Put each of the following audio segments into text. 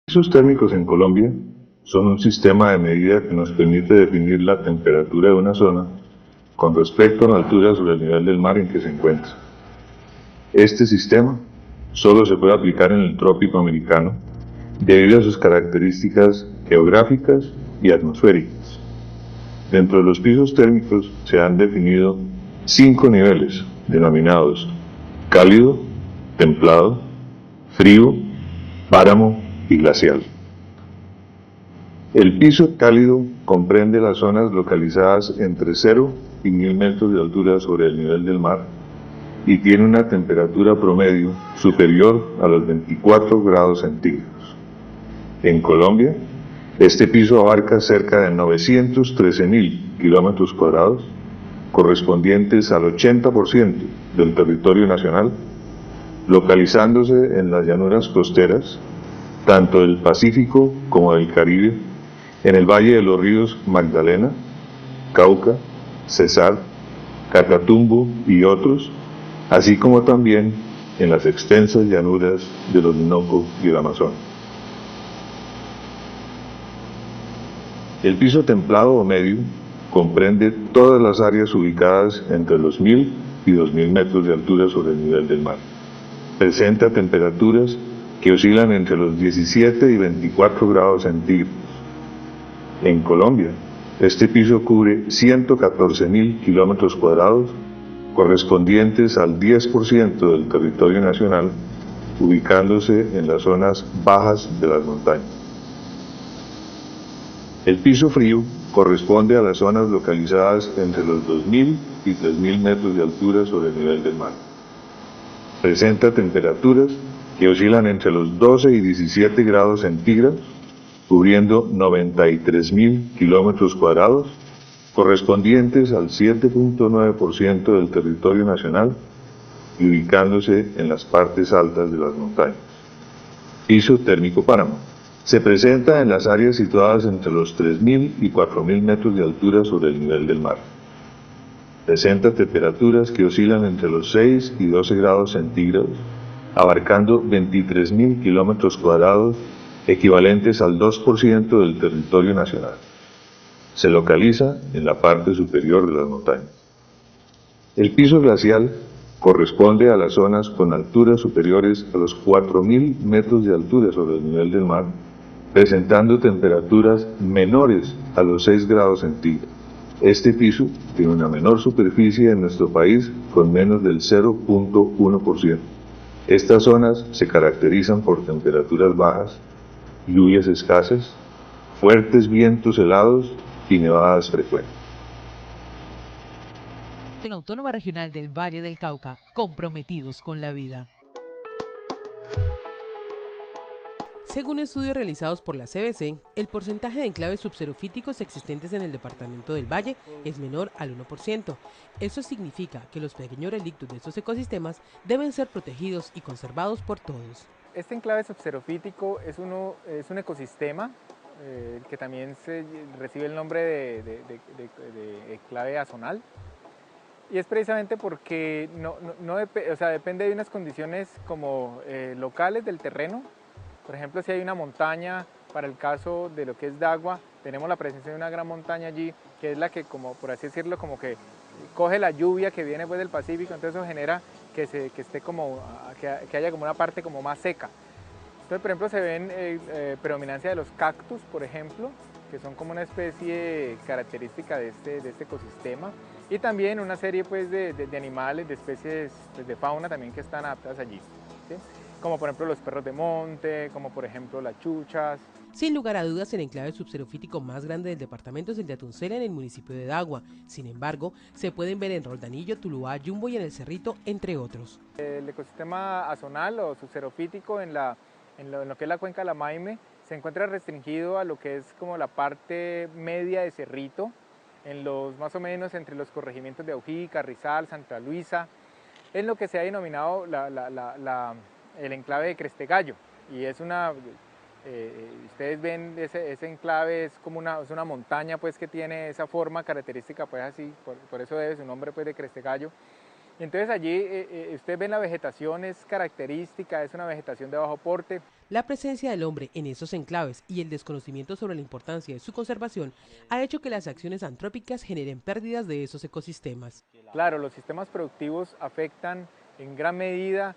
Pisos térmicos en Colombia son un sistema de medida que nos permite definir la temperatura de una zona con respecto a la altura sobre el nivel del mar en que se encuentra. Este sistema solo se puede aplicar en el trópico americano debido a sus características geográficas y atmosféricas. Dentro de los pisos térmicos se han definido 5 niveles denominados cálido, templado, frío, páramo y glacial. El piso cálido comprende las zonas localizadas entre 0 y 1000 metros de altura sobre el nivel del mar y tiene una temperatura promedio superior a los 24 grados centígrados. En Colombia, este piso abarca cerca de 913.000 kilómetros cuadrados, correspondientes al 80% del territorio nacional, localizándose en las llanuras costeras, tanto del Pacífico como del Caribe, en el valle de los ríos Magdalena, Cauca, Cesar, Catatumbo y otros, así como también en las extensas llanuras del Orinoco y el Amazonas. El piso templado o medio comprende todas las áreas ubicadas entre los 1000 y 2000 metros de altura sobre el nivel del mar. Presenta temperaturas que oscilan entre los 17 y 24 grados centígrados. En Colombia, este piso cubre 114.000 kilómetros cuadrados, correspondientes al 10% del territorio nacional, ubicándose en las zonas bajas de las montañas. El piso frío corresponde a las zonas localizadas entre los 2.000 y 3.000 metros de altura sobre el nivel del mar. Presenta temperaturas que oscilan entre los 12 y 17 grados centígrados, cubriendo 93.000 kilómetros cuadrados, correspondientes al 7.9% del territorio nacional y ubicándose en las partes altas de las montañas. Piso térmico páramo. Se presenta en las áreas situadas entre los 3.000 y 4.000 metros de altura sobre el nivel del mar. Presenta temperaturas que oscilan entre los 6 y 12 grados centígrados, abarcando 23.000 kilómetros cuadrados, equivalentes al 2% del territorio nacional. Se localiza en la parte superior de las montañas. El piso glacial corresponde a las zonas con alturas superiores a los 4.000 metros de altura sobre el nivel del mar, presentando temperaturas menores a los 6 grados centígrados. Este piso tiene una menor superficie en nuestro país con menos del 0.1%. Estas zonas se caracterizan por temperaturas bajas, lluvias escasas, fuertes vientos helados y nevadas frecuentes. En Autónoma Regional del Valle del Cauca, comprometidos con la vida. Según estudios realizados por la CBC, el porcentaje de enclaves subxerofíticos existentes en el departamento del Valle es menor al 1%. Eso significa que los pequeños relictos de estos ecosistemas deben ser protegidos y conservados por todos. Este enclave subxerofítico es un ecosistema que también recibe el nombre de enclave azonal. Y es precisamente porque depende de unas condiciones como locales del terreno. Por ejemplo, si hay una montaña, para el caso de lo que es Dagua, tenemos la presencia de una gran montaña allí, que es la que, como por así decirlo, como que coge la lluvia que viene pues, del Pacífico, entonces eso genera que haya como una parte como más seca. Entonces, por ejemplo, se ven predominancia de los cactus, por ejemplo, que son como una especie característica de este ecosistema, y también una serie pues, de animales, de especies pues, de fauna también que están adaptadas allí, ¿sí? Como por ejemplo los perros de monte, como por ejemplo las chuchas. Sin lugar a dudas, el enclave subxerofítico más grande del departamento es el de Atuncela en el municipio de Dagua. Sin embargo, se pueden ver en Roldanillo, Tuluá, Yumbo y en el Cerrito, entre otros. El ecosistema azonal o subxerofítico en lo que es la cuenca de la Maime se encuentra restringido a lo que es como la parte media de Cerrito, en los más o menos entre los corregimientos de Aují, Carrizal, Santa Luisa, en lo que se ha denominado el enclave de Crestegallo. Y es ustedes ven ese enclave, es una montaña pues que tiene esa forma característica pues así, por eso debe su nombre pues de Crestegallo. Entonces allí ustedes ven la vegetación, es característica, es una vegetación de bajo porte. La presencia del hombre en esos enclaves y el desconocimiento sobre la importancia de su conservación ha hecho que las acciones antrópicas generen pérdidas de esos ecosistemas. Claro, los sistemas productivos afectan en gran medida,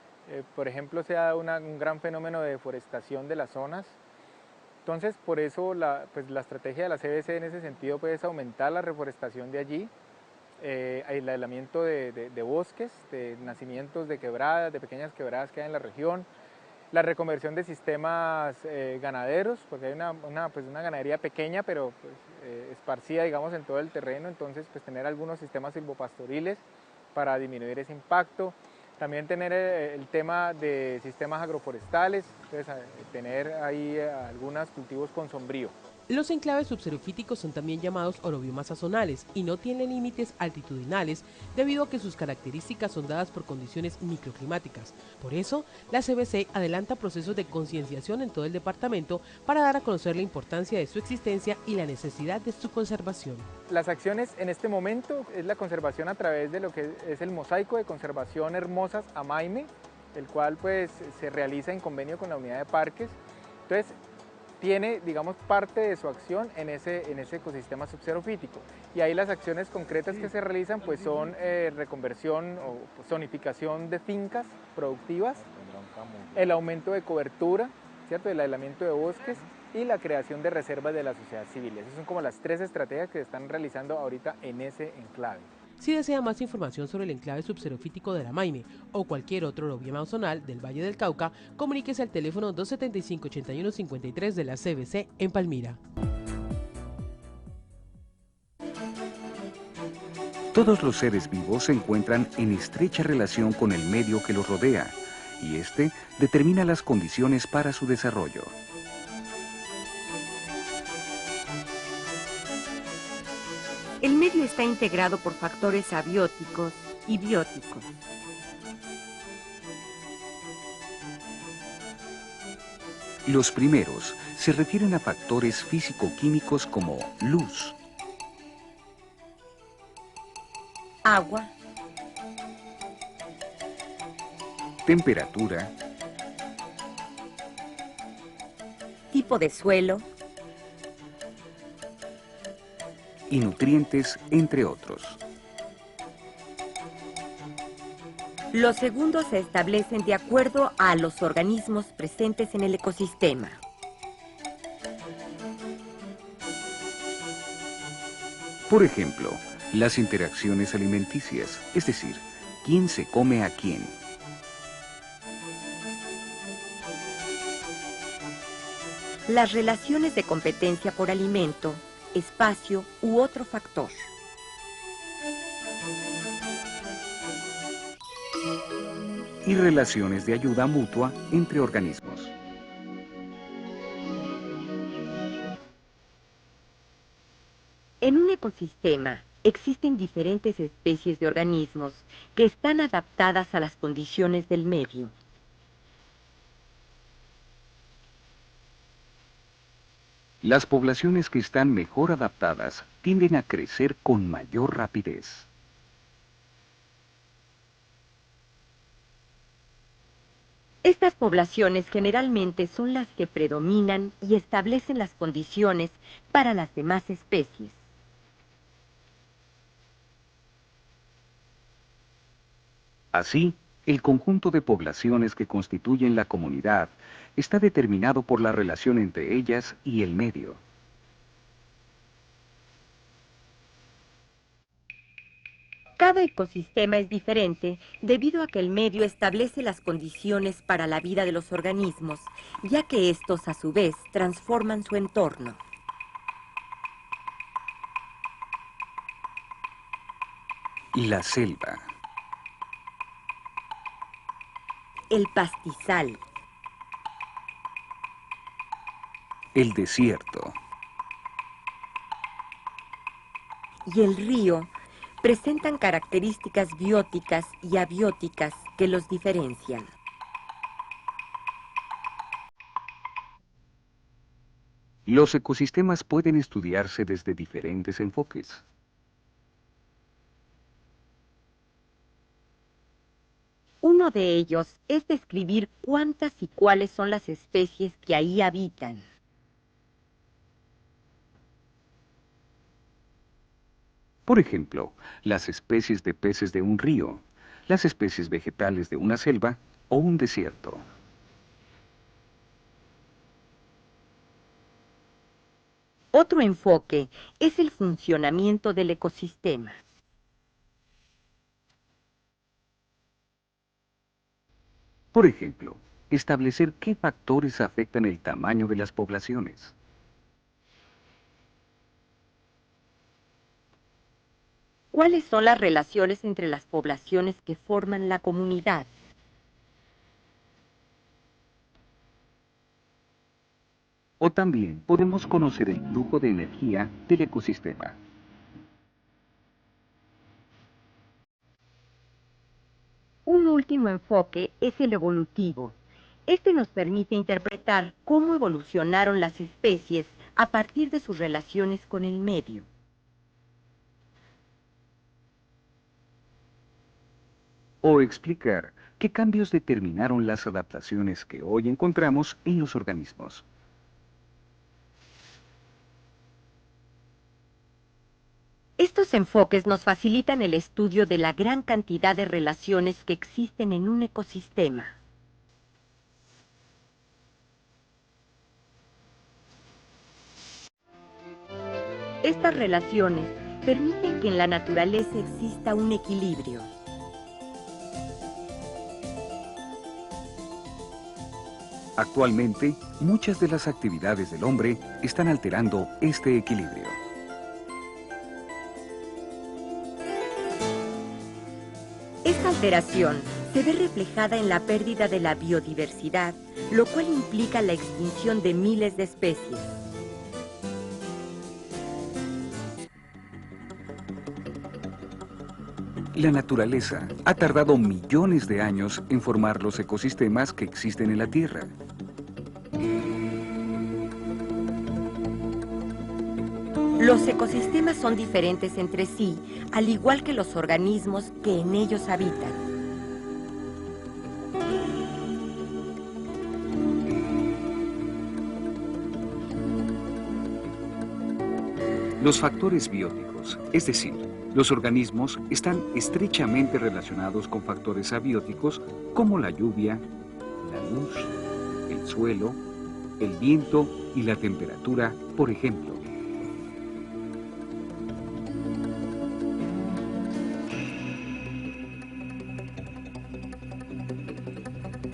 por ejemplo, se da un gran fenómeno de deforestación de las zonas. Entonces, por eso la estrategia de la CBC en ese sentido pues, es aumentar la reforestación de allí, el aislamiento de bosques, de nacimientos de quebradas, de pequeñas quebradas que hay en la región, la reconversión de sistemas ganaderos, porque hay una ganadería pequeña, pero pues, esparcida, digamos, en todo el terreno, entonces pues tener algunos sistemas silvopastoriles para disminuir ese impacto. También tener el tema de sistemas agroforestales, entonces tener ahí algunos cultivos con sombrío. Los enclaves subxerofíticos son también llamados orobiomas zonales y no tienen límites altitudinales debido a que sus características son dadas por condiciones microclimáticas. Por eso, la CBC adelanta procesos de concienciación en todo el departamento para dar a conocer la importancia de su existencia y la necesidad de su conservación. Las acciones en este momento es la conservación a través de lo que es el mosaico de conservación Hermosas Amaime, el cual pues se realiza en convenio con la unidad de parques. Entonces, tiene, digamos, parte de su acción en ese ecosistema subxerofítico. Y ahí las acciones concretas que se realizan pues son reconversión o zonificación de fincas productivas, el aumento de cobertura, ¿cierto?, el aislamiento de bosques y la creación de reservas de la sociedad civil. Esas son como las 3 estrategias que se están realizando ahorita en ese enclave. Si desea más información sobre el enclave subxerofítico de la Maime o cualquier otro orobioma zonal del Valle del Cauca, comuníquese al teléfono 275-8153 de la CBC en Palmira. Todos los seres vivos se encuentran en estrecha relación con el medio que los rodea, y este determina las condiciones para su desarrollo. El medio está integrado por factores abióticos y bióticos. Los primeros se refieren a factores físico-químicos como luz, Agua, temperatura, tipo de suelo, y nutrientes, entre otros. Los segundos se establecen de acuerdo a los organismos presentes en el ecosistema. Por ejemplo, las interacciones alimenticias, es decir, quién se come a quién. Las relaciones de competencia por alimento, espacio u otro factor. Y relaciones de ayuda mutua entre organismos. En un ecosistema existen diferentes especies de organismos que están adaptadas a las condiciones del medio. Las poblaciones que están mejor adaptadas tienden a crecer con mayor rapidez. Estas poblaciones generalmente son las que predominan y establecen las condiciones para las demás especies. Así, el conjunto de poblaciones que constituyen la comunidad está determinado por la relación entre ellas y el medio. Cada ecosistema es diferente debido a que el medio establece las condiciones para la vida de los organismos, ya que estos a su vez transforman su entorno. La selva, El pastizal, el desierto y el río presentan características bióticas y abióticas que los diferencian. Los ecosistemas pueden estudiarse desde diferentes enfoques. Uno de ellos es describir cuántas y cuáles son las especies que ahí habitan. Por ejemplo, las especies de peces de un río, las especies vegetales de una selva o un desierto. Otro enfoque es el funcionamiento del ecosistema. Por ejemplo, establecer qué factores afectan el tamaño de las poblaciones. ¿Cuáles son las relaciones entre las poblaciones que forman la comunidad? O también podemos conocer el flujo de energía del ecosistema. Un último enfoque es el evolutivo. Este nos permite interpretar cómo evolucionaron las especies a partir de sus relaciones con el medio. O explicar qué cambios determinaron las adaptaciones que hoy encontramos en los organismos. Estos enfoques nos facilitan el estudio de la gran cantidad de relaciones que existen en un ecosistema. Estas relaciones permiten que en la naturaleza exista un equilibrio. Actualmente, muchas de las actividades del hombre están alterando este equilibrio. Esta alteración se ve reflejada en la pérdida de la biodiversidad, lo cual implica la extinción de miles de especies. La naturaleza ha tardado millones de años en formar los ecosistemas que existen en la Tierra. Los ecosistemas son diferentes entre sí, al igual que los organismos que en ellos habitan. Los factores bióticos, es decir, los organismos, están estrechamente relacionados con factores abióticos como la lluvia, la luz, el suelo, el viento y la temperatura, por ejemplo.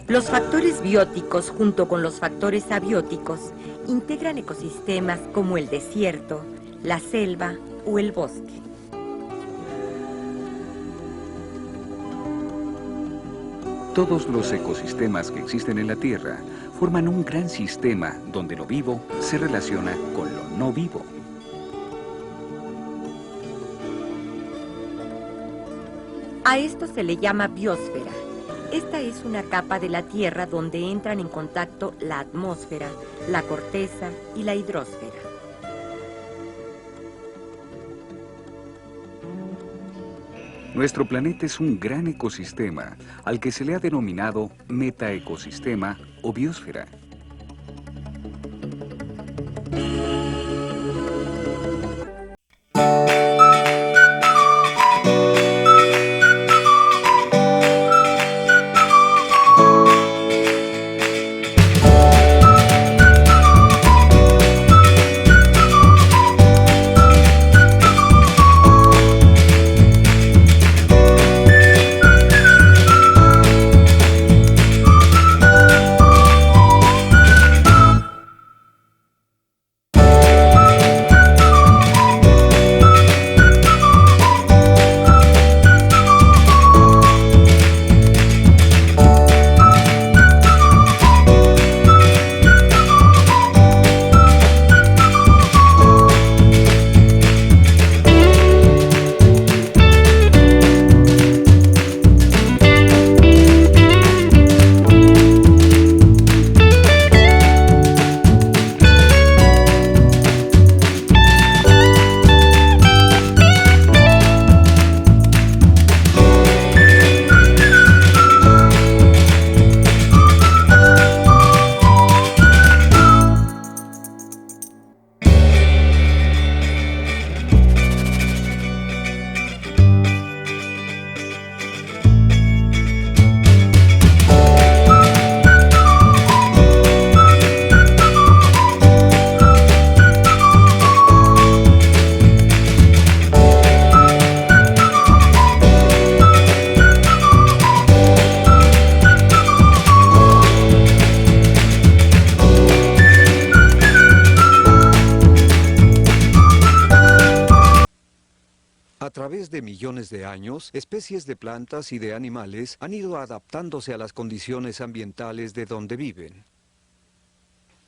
Los factores bióticos, junto con los factores abióticos, integran ecosistemas como el desierto, la selva o el bosque. Todos los ecosistemas que existen en la Tierra forman un gran sistema donde lo vivo se relaciona con lo no vivo. A esto se le llama biosfera. Esta es una capa de la Tierra donde entran en contacto la atmósfera, la corteza y la hidrosfera. Nuestro planeta es un gran ecosistema al que se le ha denominado metaecosistema o biosfera. de millones de años, especies de plantas y de animales han ido adaptándose a las condiciones ambientales de donde viven.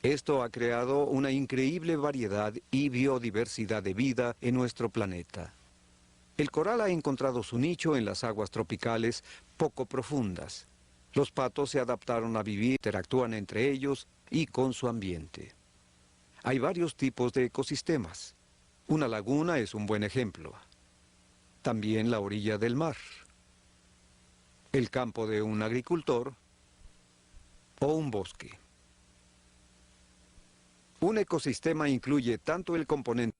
Esto ha creado una increíble variedad y biodiversidad de vida en nuestro planeta. El coral ha encontrado su nicho en las aguas tropicales poco profundas. Los patos se adaptaron a vivir, interactúan entre ellos y con su ambiente. Hay varios tipos de ecosistemas. Una laguna es un buen ejemplo. También la orilla del mar, el campo de un agricultor o un bosque. Un ecosistema incluye tanto el componente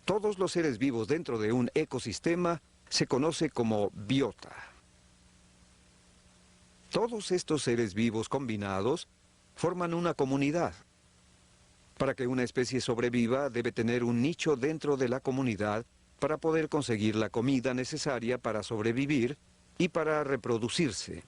todos los seres vivos dentro de un ecosistema se conoce como biota. Todos estos seres vivos combinados forman una comunidad. Para que una especie sobreviva, debe tener un nicho dentro de la comunidad para poder conseguir la comida necesaria para sobrevivir y para reproducirse.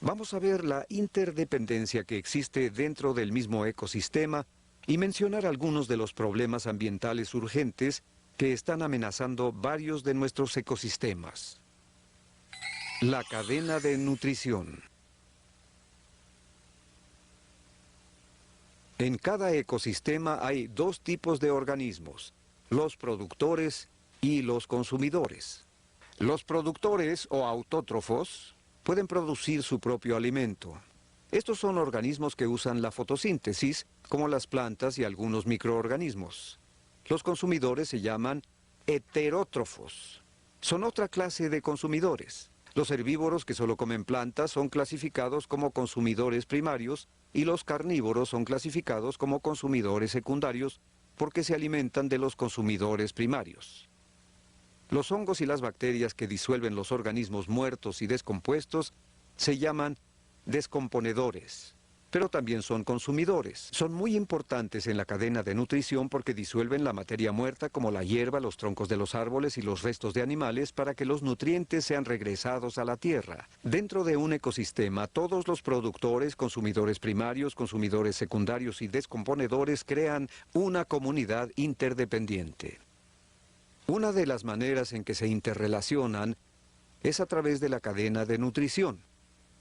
Vamos a ver la interdependencia que existe dentro del mismo ecosistema y mencionar algunos de los problemas ambientales urgentes que están amenazando varios de nuestros ecosistemas. La cadena de nutrición. En cada ecosistema hay dos tipos de organismos, los productores y los consumidores. Los productores o autótrofos pueden producir su propio alimento. Estos son organismos que usan la fotosíntesis, como las plantas y algunos microorganismos. Los consumidores se llaman heterótrofos. Son otra clase de consumidores. Los herbívoros que solo comen plantas son clasificados como consumidores primarios y los carnívoros son clasificados como consumidores secundarios porque se alimentan de los consumidores primarios. Los hongos y las bacterias que disuelven los organismos muertos y descompuestos se llaman descomponedores, pero también son consumidores. Son muy importantes en la cadena de nutrición porque disuelven la materia muerta como la hierba, los troncos de los árboles y los restos de animales para que los nutrientes sean regresados a la tierra. Dentro de un ecosistema, todos los productores, consumidores primarios, consumidores secundarios y descomponedores crean una comunidad interdependiente. Una de las maneras en que se interrelacionan es a través de la cadena de nutrición.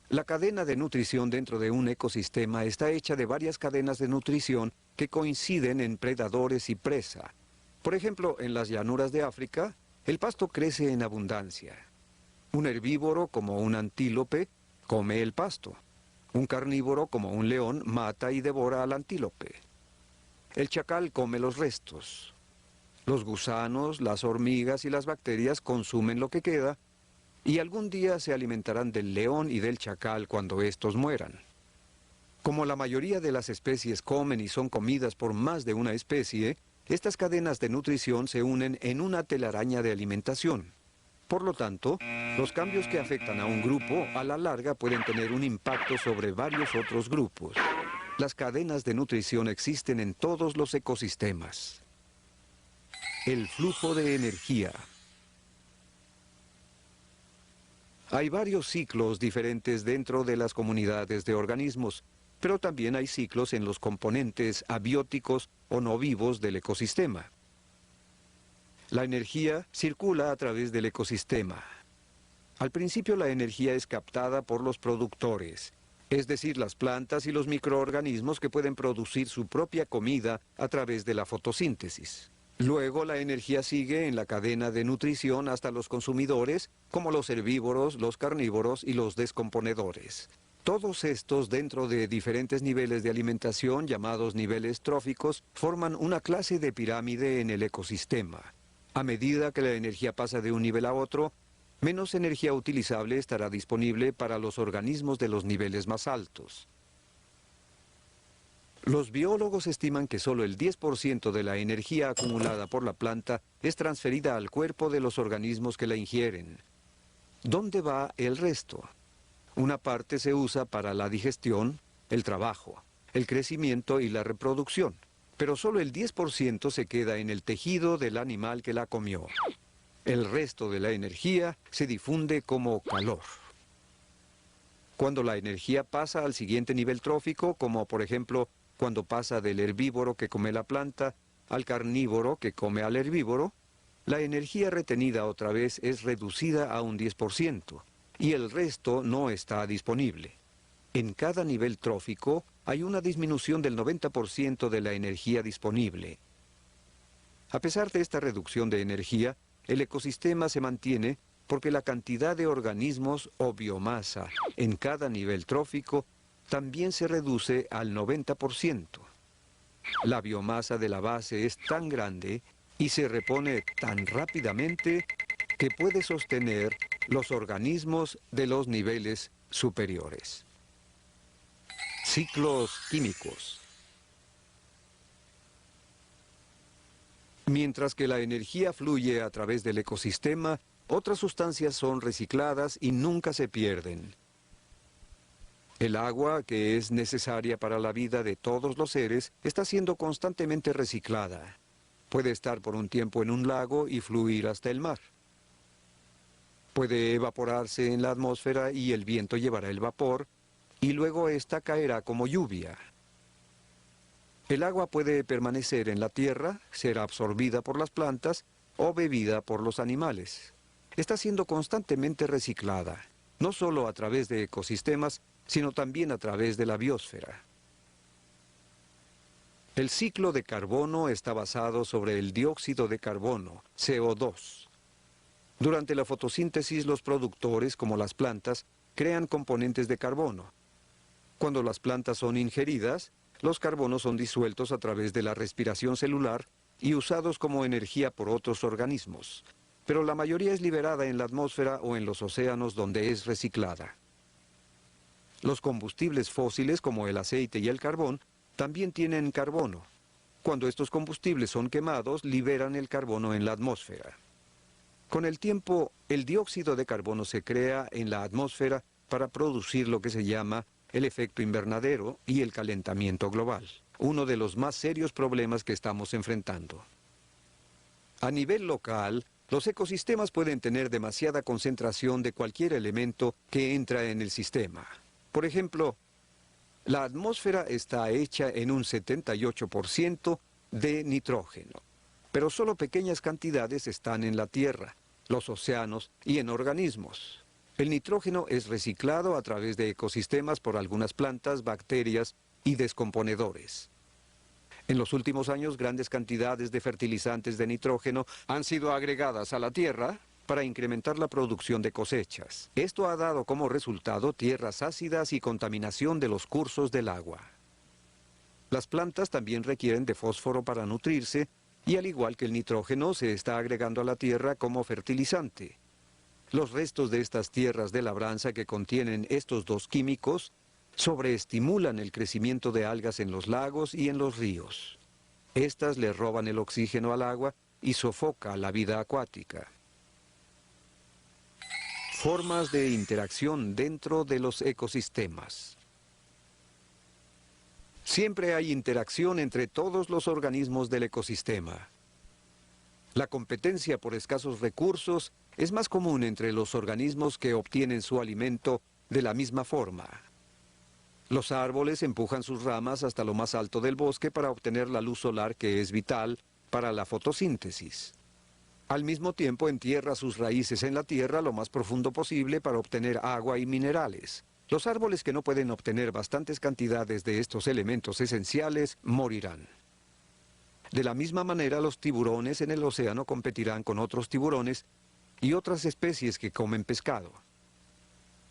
La cadena de nutrición dentro de un ecosistema está hecha de varias cadenas de nutrición que coinciden en predadores y presa. Por ejemplo, en las llanuras de África, el pasto crece en abundancia. Un herbívoro, como un antílope, come el pasto. Un carnívoro, como un león, mata y devora al antílope. El chacal come los restos. Los gusanos, las hormigas y las bacterias consumen lo que queda, y algún día se alimentarán del león y del chacal cuando estos mueran. Como la mayoría de las especies comen y son comidas por más de una especie, estas cadenas de nutrición se unen en una telaraña de alimentación. Por lo tanto, los cambios que afectan a un grupo, a la larga pueden tener un impacto sobre varios otros grupos. Las cadenas de nutrición existen en todos los ecosistemas. El flujo de energía. Hay varios ciclos diferentes dentro de las comunidades de organismos, pero también hay ciclos en los componentes abióticos o no vivos del ecosistema. La energía circula a través del ecosistema. Al principio la energía es captada por los productores, es decir, las plantas y los microorganismos que pueden producir su propia comida a través de la fotosíntesis. Luego la energía sigue en la cadena de nutrición hasta los consumidores, como los herbívoros, los carnívoros y los descomponedores. Todos estos, dentro de diferentes niveles de alimentación llamados niveles tróficos, forman una clase de pirámide en el ecosistema. A medida que la energía pasa de un nivel a otro, menos energía utilizable estará disponible para los organismos de los niveles más altos. Los biólogos estiman que solo el 10% de la energía acumulada por la planta es transferida al cuerpo de los organismos que la ingieren. ¿Dónde va el resto? Una parte se usa para la digestión, el trabajo, el crecimiento y la reproducción, pero solo el 10% se queda en el tejido del animal que la comió. El resto de la energía se difunde como calor. Cuando la energía pasa al siguiente nivel trófico, como por ejemplo cuando pasa del herbívoro que come la planta al carnívoro que come al herbívoro, la energía retenida otra vez es reducida a un 10% y el resto no está disponible. En cada nivel trófico hay una disminución del 90% de la energía disponible. A pesar de esta reducción de energía, el ecosistema se mantiene porque la cantidad de organismos o biomasa en cada nivel trófico también se reduce al 90%. La biomasa de la base es tan grande y se repone tan rápidamente que puede sostener los organismos de los niveles superiores. Ciclos químicos. Mientras que la energía fluye a través del ecosistema, otras sustancias son recicladas y nunca se pierden. El agua, que es necesaria para la vida de todos los seres, está siendo constantemente reciclada. Puede estar por un tiempo en un lago y fluir hasta el mar. Puede evaporarse en la atmósfera y el viento llevará el vapor, y luego ésta caerá como lluvia. El agua puede permanecer en la tierra, ser absorbida por las plantas o bebida por los animales. Está siendo constantemente reciclada, no solo a través de ecosistemas, sino también a través de la biosfera. El ciclo de carbono está basado sobre el dióxido de carbono, CO2. Durante la fotosíntesis, los productores, como las plantas, crean componentes de carbono. Cuando las plantas son ingeridas, los carbonos son disueltos a través de la respiración celular y usados como energía por otros organismos. Pero la mayoría es liberada en la atmósfera o en los océanos donde es reciclada. Los combustibles fósiles como el aceite y el carbón también tienen carbono. Cuando estos combustibles son quemados, liberan el carbono en la atmósfera. Con el tiempo, el dióxido de carbono se crea en la atmósfera para producir lo que se llama el efecto invernadero y el calentamiento global, uno de los más serios problemas que estamos enfrentando. A nivel local, los ecosistemas pueden tener demasiada concentración de cualquier elemento que entra en el sistema. Por ejemplo, la atmósfera está hecha en un 78% de nitrógeno, pero solo pequeñas cantidades están en la tierra, los océanos y en organismos. El nitrógeno es reciclado a través de ecosistemas por algunas plantas, bacterias y descomponedores. En los últimos años, grandes cantidades de fertilizantes de nitrógeno han sido agregadas a la tierra para incrementar la producción de cosechas. Esto ha dado como resultado tierras ácidas y contaminación de los cursos del agua. Las plantas también requieren de fósforo para nutrirse y al igual que el nitrógeno se está agregando a la tierra como fertilizante. Los restos de estas tierras de labranza que contienen estos dos químicos sobreestimulan el crecimiento de algas en los lagos y en los ríos. Estas le roban el oxígeno al agua y sofoca la vida acuática. Formas de interacción dentro de los ecosistemas. Siempre hay interacción entre todos los organismos del ecosistema. La competencia por escasos recursos es más común entre los organismos que obtienen su alimento de la misma forma. Los árboles empujan sus ramas hasta lo más alto del bosque para obtener la luz solar que es vital para la fotosíntesis. Al mismo tiempo entierra sus raíces en la tierra lo más profundo posible para obtener agua y minerales. Los árboles que no pueden obtener bastantes cantidades de estos elementos esenciales morirán. De la misma manera, los tiburones en el océano competirán con otros tiburones y otras especies que comen pescado.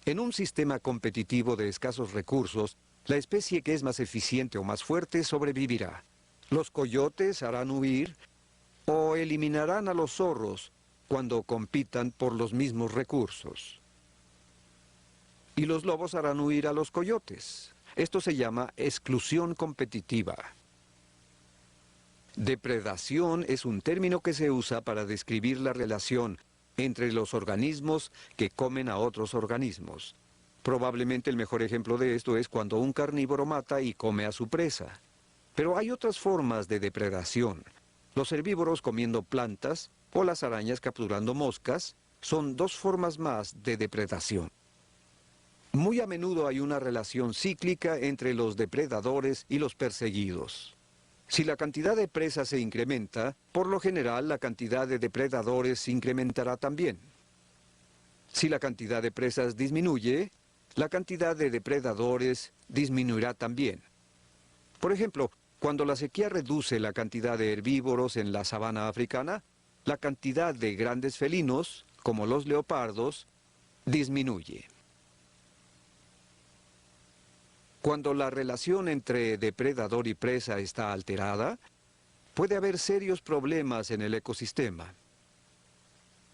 En un sistema competitivo de escasos recursos, la especie que es más eficiente o más fuerte sobrevivirá. Los coyotes harán huir o eliminarán a los zorros cuando compitan por los mismos recursos. Y los lobos harán huir a los coyotes. Esto se llama exclusión competitiva. Depredación es un término que se usa para describir la relación entre los organismos que comen a otros organismos. Probablemente el mejor ejemplo de esto es cuando un carnívoro mata y come a su presa. Pero hay otras formas de depredación. Los herbívoros comiendo plantas o las arañas capturando moscas son dos formas más de depredación. Muy a menudo hay una relación cíclica entre los depredadores y los perseguidos. Si la cantidad de presas se incrementa, por lo general la cantidad de depredadores se incrementará también. Si la cantidad de presas disminuye, la cantidad de depredadores disminuirá también. Por ejemplo, cuando la sequía reduce la cantidad de herbívoros en la sabana africana, la cantidad de grandes felinos, como los leopardos, disminuye. Cuando la relación entre depredador y presa está alterada, puede haber serios problemas en el ecosistema.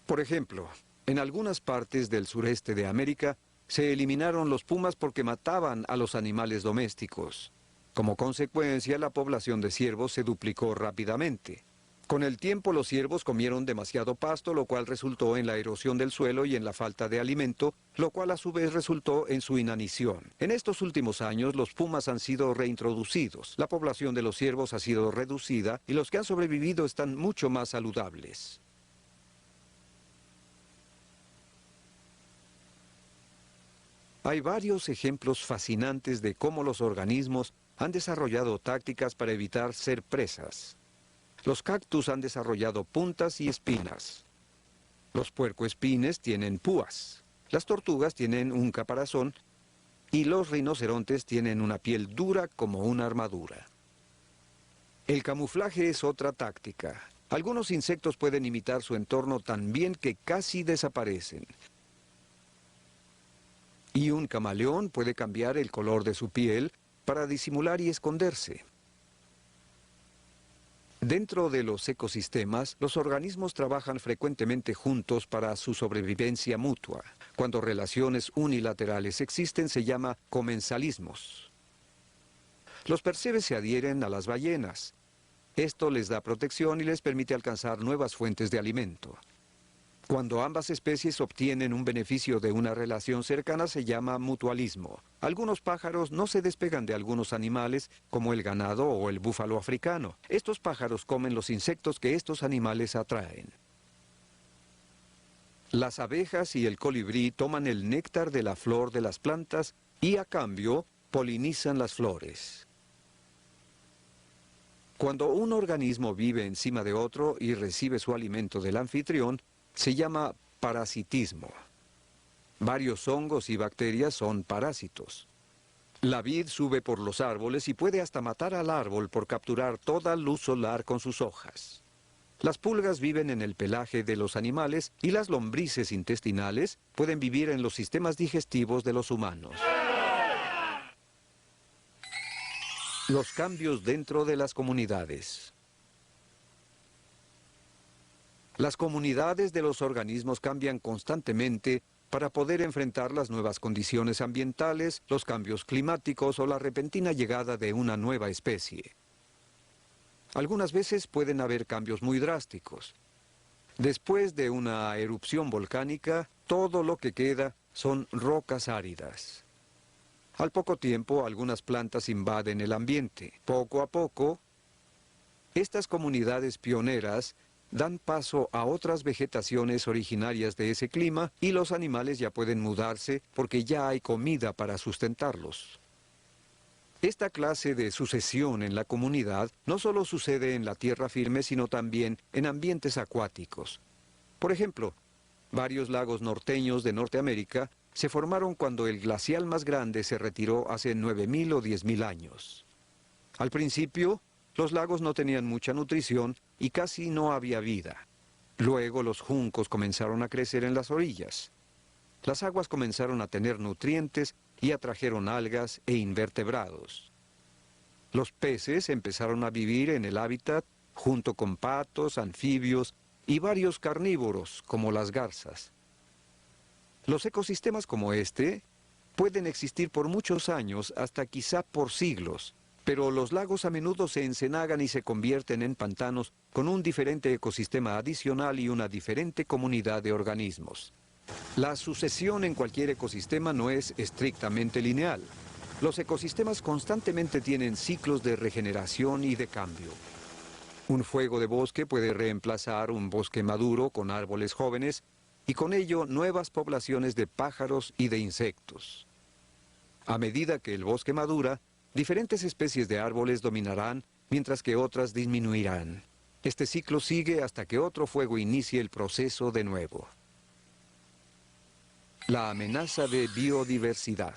Por ejemplo, en algunas partes del sureste de América se eliminaron los pumas porque mataban a los animales domésticos. Como consecuencia, la población de ciervos se duplicó rápidamente. Con el tiempo, los ciervos comieron demasiado pasto, lo cual resultó en la erosión del suelo y en la falta de alimento, lo cual a su vez resultó en su inanición. En estos últimos años, los pumas han sido reintroducidos, la población de los ciervos ha sido reducida y los que han sobrevivido están mucho más saludables. Hay varios ejemplos fascinantes de cómo los organismos han desarrollado tácticas para evitar ser presas. Los cactus han desarrollado puntas y espinas. Los puercoespines tienen púas. Las tortugas tienen un caparazón y los rinocerontes tienen una piel dura como una armadura. El camuflaje es otra táctica. Algunos insectos pueden imitar su entorno tan bien que casi desaparecen. Y un camaleón puede cambiar el color de su piel para disimular y esconderse. Dentro de los ecosistemas, los organismos trabajan frecuentemente juntos para su sobrevivencia mutua. Cuando relaciones unilaterales existen, se llama comensalismos. Los percebes se adhieren a las ballenas. Esto les da protección y les permite alcanzar nuevas fuentes de alimento. Cuando ambas especies obtienen un beneficio de una relación cercana, se llama mutualismo. Algunos pájaros no se despegan de algunos animales, como el ganado o el búfalo africano. Estos pájaros comen los insectos que estos animales atraen. Las abejas y el colibrí toman el néctar de la flor de las plantas y, a cambio, polinizan las flores. Cuando un organismo vive encima de otro y recibe su alimento del anfitrión, se llama parasitismo. Varios hongos y bacterias son parásitos. La vid sube por los árboles y puede hasta matar al árbol por capturar toda luz solar con sus hojas. Las pulgas viven en el pelaje de los animales y las lombrices intestinales pueden vivir en los sistemas digestivos de los humanos. Los cambios dentro de las comunidades. Las comunidades de los organismos cambian constantemente para poder enfrentar las nuevas condiciones ambientales, los cambios climáticos o la repentina llegada de una nueva especie. Algunas veces pueden haber cambios muy drásticos. Después de una erupción volcánica, todo lo que queda son rocas áridas. Al poco tiempo, algunas plantas invaden el ambiente. Poco a poco, estas comunidades pioneras dan paso a otras vegetaciones originarias de ese clima y los animales ya pueden mudarse porque ya hay comida para sustentarlos. Esta clase de sucesión en la comunidad no solo sucede en la tierra firme, sino también en ambientes acuáticos. Por ejemplo, varios lagos norteños de Norteamérica se formaron cuando el glacial más grande se retiró hace 9.000 o 10.000 años. Al principio, los lagos no tenían mucha nutrición y casi no había vida. Luego los juncos comenzaron a crecer en las orillas. Las aguas comenzaron a tener nutrientes y atrajeron algas e invertebrados. Los peces empezaron a vivir en el hábitat junto con patos, anfibios y varios carnívoros como las garzas. Los ecosistemas como este pueden existir por muchos años, hasta quizá por siglos. Pero los lagos a menudo se encenagan y se convierten en pantanos con un diferente ecosistema adicional y una diferente comunidad de organismos. La sucesión en cualquier ecosistema no es estrictamente lineal. Los ecosistemas constantemente tienen ciclos de regeneración y de cambio. Un fuego de bosque puede reemplazar un bosque maduro con árboles jóvenes y con ello nuevas poblaciones de pájaros y de insectos. A medida que el bosque madura, diferentes especies de árboles dominarán, mientras que otras disminuirán. Este ciclo sigue hasta que otro fuego inicie el proceso de nuevo. La amenaza de biodiversidad.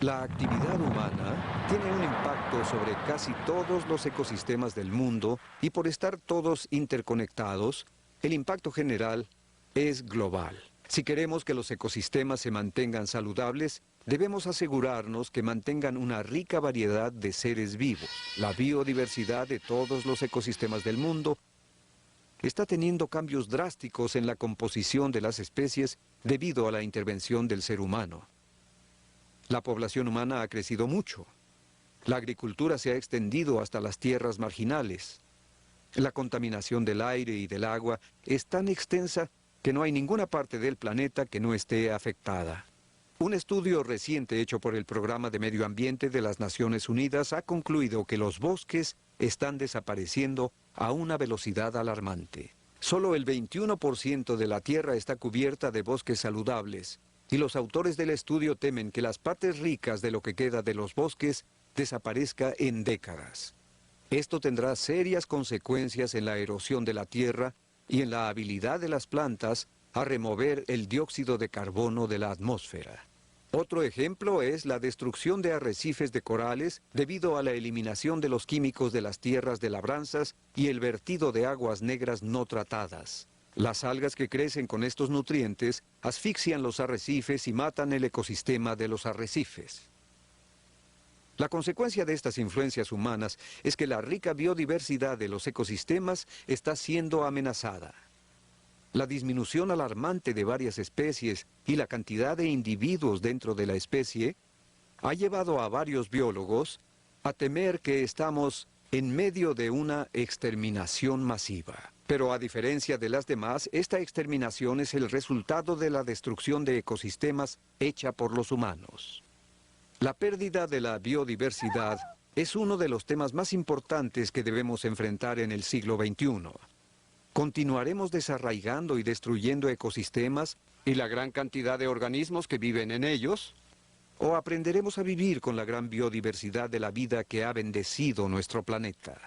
La actividad humana tiene un impacto sobre casi todos los ecosistemas del mundo y por estar todos interconectados, el impacto general es global. Si queremos que los ecosistemas se mantengan saludables, debemos asegurarnos que mantengan una rica variedad de seres vivos. La biodiversidad de todos los ecosistemas del mundo está teniendo cambios drásticos en la composición de las especies debido a la intervención del ser humano. La población humana ha crecido mucho. La agricultura se ha extendido hasta las tierras marginales. La contaminación del aire y del agua es tan extensa que no hay ninguna parte del planeta que no esté afectada. Un estudio reciente hecho por el Programa de Medio Ambiente de las Naciones Unidas ha concluido que los bosques están desapareciendo a una velocidad alarmante. Solo el 21% de la Tierra está cubierta de bosques saludables, y los autores del estudio temen que las partes ricas de lo que queda de los bosques desaparezca en décadas. Esto tendrá serias consecuencias en la erosión de la tierra y en la habilidad de las plantas a remover el dióxido de carbono de la atmósfera. Otro ejemplo es la destrucción de arrecifes de corales debido a la eliminación de los químicos de las tierras de labranzas y el vertido de aguas negras no tratadas. Las algas que crecen con estos nutrientes asfixian los arrecifes y matan el ecosistema de los arrecifes. La consecuencia de estas influencias humanas es que la rica biodiversidad de los ecosistemas está siendo amenazada. La disminución alarmante de varias especies y la cantidad de individuos dentro de la especie ha llevado a varios biólogos a temer que estamos en medio de una exterminación masiva. Pero a diferencia de las demás, esta exterminación es el resultado de la destrucción de ecosistemas hecha por los humanos. La pérdida de la biodiversidad es uno de los temas más importantes que debemos enfrentar en el siglo XXI. ¿Continuaremos desarraigando y destruyendo ecosistemas y la gran cantidad de organismos que viven en ellos? ¿O aprenderemos a vivir con la gran biodiversidad de la vida que ha bendecido nuestro planeta?